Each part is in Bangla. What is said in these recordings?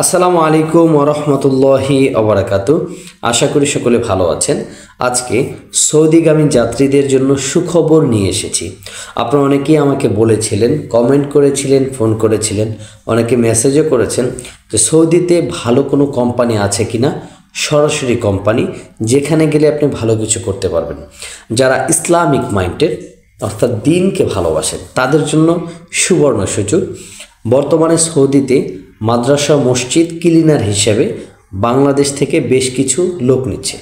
আসসালামু আলাইকুম ওয়া রাহমাতুল্লাহি ওয়া বারাকাতুহু। আশা করি সকলে ভালো আছেন। আজকে সৌদিগামী যাত্রীদের জন্য সুখবর নিয়ে এসেছি। আপনারা অনেকেই আমাকে বলেছিলেন, কমেন্ট করেছিলেন, ফোন করেছিলেন, অনেকে মেসেজও করেছেন যে সৌদিতে ভালো কোনো কোম্পানি আছে কিনা, সরাসরি কোম্পানি যেখানে গেলে আপনি ভালো কিছু করতে পারবেন। যারা ইসলামিক মাইন্ডের অর্থাৎ দিনকে ভালোবাসেন তাদের জন্য সুবর্ণ সুযোগ। বর্তমানে সৌদিতে মাদ্রাসা মসজিদ ক্লিনার হিসেবে বাংলাদেশ থেকে বেশ কিছু লোক নিচ্ছে।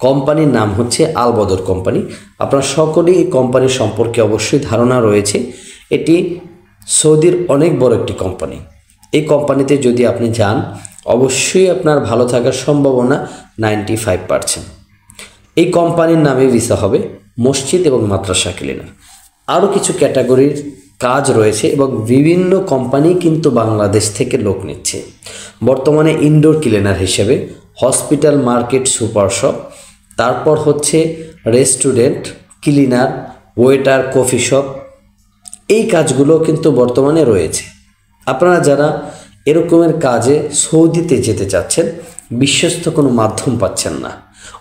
কোম্পানির নাম হচ্ছে আল বদর কোম্পানি। আপনারা সকলেই এই কোম্পানি সম্পর্কে অবশ্যই ধারণা রয়েছে। এটি সৌদির অনেক বড় একটি কোম্পানি। এই কোম্পানিতে যদি আপনি যান অবশ্যই আপনার ভালো থাকার সম্ভাবনা 95%। এই কোম্পানির নামে ভিসা হবে মসজিদ এবং মাদ্রাসা ক্লিনার। আরও কিছু ক্যাটাগরির কাজ রয়েছে এবং বিভিন্ন কোম্পানি কিন্তু বাংলাদেশ থেকে লোক নিচ্ছে। বর্তমানে ইনডোর ক্লিনার হিসেবে হসপিটাল, মার্কেট, সুপার শপ, তারপর হচ্ছে restaurant cleaner, waiter, coffee shop, এই কাজগুলো কিন্তু বর্তমানে রয়েছে। আপনারা যারা এরকমের কাজে সৌদিতে যেতে চাচ্ছেন, বিশ্বস্ত কোনো মাধ্যম পাচ্ছেন না,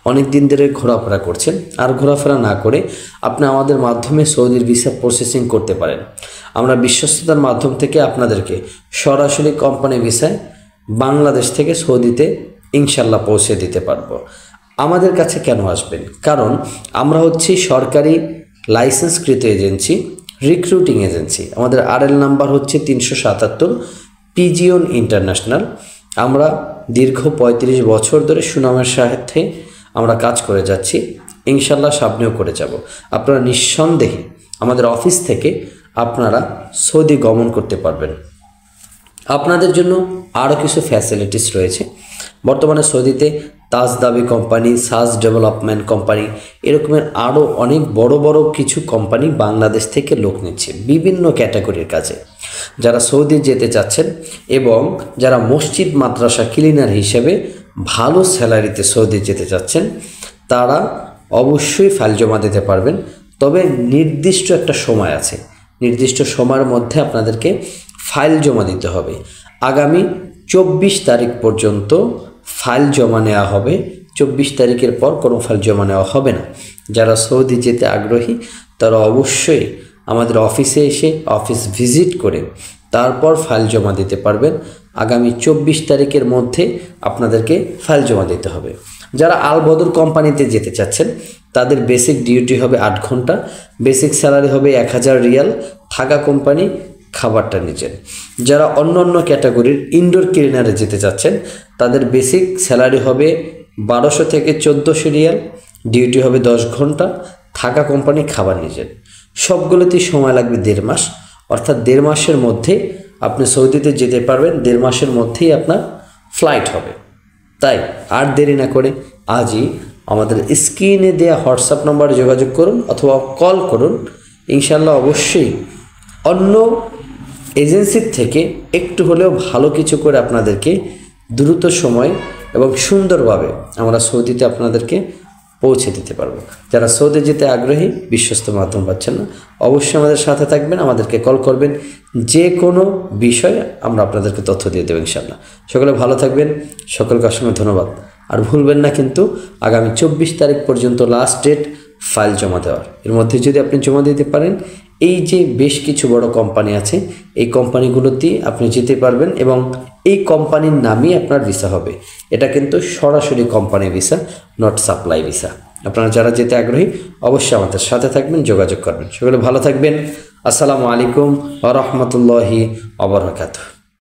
অনেক দিন ধরে ঘোরাফেরা করছেন, আর ঘোরাফেরা না করে আপনি আমাদের মাধ্যমে সৌদির ভিসা প্রসেসিং করতে পারেন। আমরা বিশ্বস্ততার মাধ্যম থেকে আপনাদেরকে সরাসরি কোম্পানি ভিসায় বাংলাদেশ থেকে সৌদিতে ইনশাল্লাহ পৌঁছে দিতে পারবো। আমাদের কাছে কেন আসবেন? কারণ আমরা হচ্ছি সরকারি লাইসেন্সকৃত এজেন্সি, রিক্রুটিং এজেন্সি। আমাদের আরএল নাম্বার হচ্ছে 377 পিজিয়ন ইন্টারন্যাশনাল। আমরা দীর্ঘ 35 বছর ধরে সুনামের সাথে আমরা কাজ করে যাচ্ছি, ইনশাল্লাহ সামনেও করে যাব। আপনারা নিঃসন্দেহে আমাদের অফিস থেকে আপনারা সৌদি গমন করতে পারবেন। আপনাদের জন্য আরও কিছু ফ্যাসিলিটিস রয়েছে। বর্তমানে সৌদিতে তাজ দাবি কোম্পানি, সাজ ডেভেলপমেন্ট কোম্পানি, এরকমের আরও অনেক বড় বড় কিছু কোম্পানি বাংলাদেশ থেকে লোক নিচ্ছে বিভিন্ন ক্যাটাগরির কাজে। যারা সৌদি যেতে চাচ্ছেন এবং যারা মসজিদ মাদ্রাসা ক্লিনার হিসেবে ভালো স্যালারিতে সৌদি যেতে চাচ্ছেন, তারা অবশ্যই ফাইল জমা দিতে পারবেন। তবে নির্দিষ্ট একটা সময় আছে, নির্দিষ্ট সময়ের মধ্যে আপনাদেরকে ফাইল জমা দিতে হবে। আগামী 24 তারিখ পর্যন্ত ফাইল জমা নেওয়া হবে। 24 তারিখের পর কোনো ফাইল জমা নেওয়া হবে না। যারা সৌদি যেতে আগ্রহী তারা অবশ্যই আমাদের অফিসে এসে অফিস ভিজিট করে তারপর ফাইল জমা দিতে পারবেন। আগামী 24 তারিখের মধ্যে আপনাদেরকে ফাইল জমা দিতে হবে। যারা আল বদর কোম্পানিতে যেতে চাচ্ছেন তাদের বেসিক ডিউটি হবে 8 ঘন্টা, বেসিক স্যালারি হবে 1000 রিয়াল, থাকা কোম্পানি, খাবারটা নিজের। যারা অন্য অন্য ক্যাটাগরির ইনডোর ক্লিনারে যেতে চাচ্ছেন তাদের বেসিক স্যালারি হবে 1200 থেকে 1400 রিয়াল, ডিউটি হবে 10 ঘন্টা, থাকা কোম্পানি, খাবার নিজের। সবগুলোতেই সময় লাগবে 1.5 মাস, অর্থাৎ 1.5 মাসের মধ্যে আপনি সৌদিতে যেতে পারবেন। 1.5 মাসের মধ্যেই আপনার ফ্লাইট হবে। তাই আর দেরি না করে আজই আমাদের স্ক্রিনে দেওয়া হোয়াটসঅ্যাপ নম্বরে যোগাযোগ করুন অথবা কল করুন। ইনশাল্লাহ অবশ্যই অন্য এজেন্সির থেকে একটু হলেও ভালো কিছু করে আপনাদেরকে দ্রুত সময় এবং সুন্দরভাবে আমরা সৌদিতে আপনাদেরকে পৌঁছে দিতে পারবো। যারা সৌদি যেতে আগ্রহী, বিশ্বস্ত মাধ্যম পাচ্ছেন না, অবশ্যই আমাদের সাথে থাকবেন, আমাদেরকে কল করবেন। যে কোনো বিষয়ে আমরা আপনাদেরকে তথ্য দিয়ে দেবো ইনশাল্লাহ। সকলে ভালো থাকবেন, সকলকে অসংখ্য ধন্যবাদ। আর ভুলবেন না কিন্তু আগামী 24 তারিখ পর্যন্ত লাস্ট ডেট ফাইল জমা দেওয়ার। এর মধ্যে যদি আপনি জমা দিতে পারেন, এই যে বেশ কিছু বড় কোম্পানি আছে এই কোম্পানিগুলোতেই আপনি যেতে পারবেন এবং এই কোম্পানির নামই আপনার ভিসা হবে। এটা কিন্তু সরাসরি company visa, not supply visa. আপনারা যারা যেতে আগ্রহী অবশ্যই আমাদের সাথে থাকবেন, যোগাযোগ করবেন। সকলে ভালো থাকবেন। আসসালামু আলাইকুম ওয়া রাহমাতুল্লাহি ওয়া বারাকাতুহু।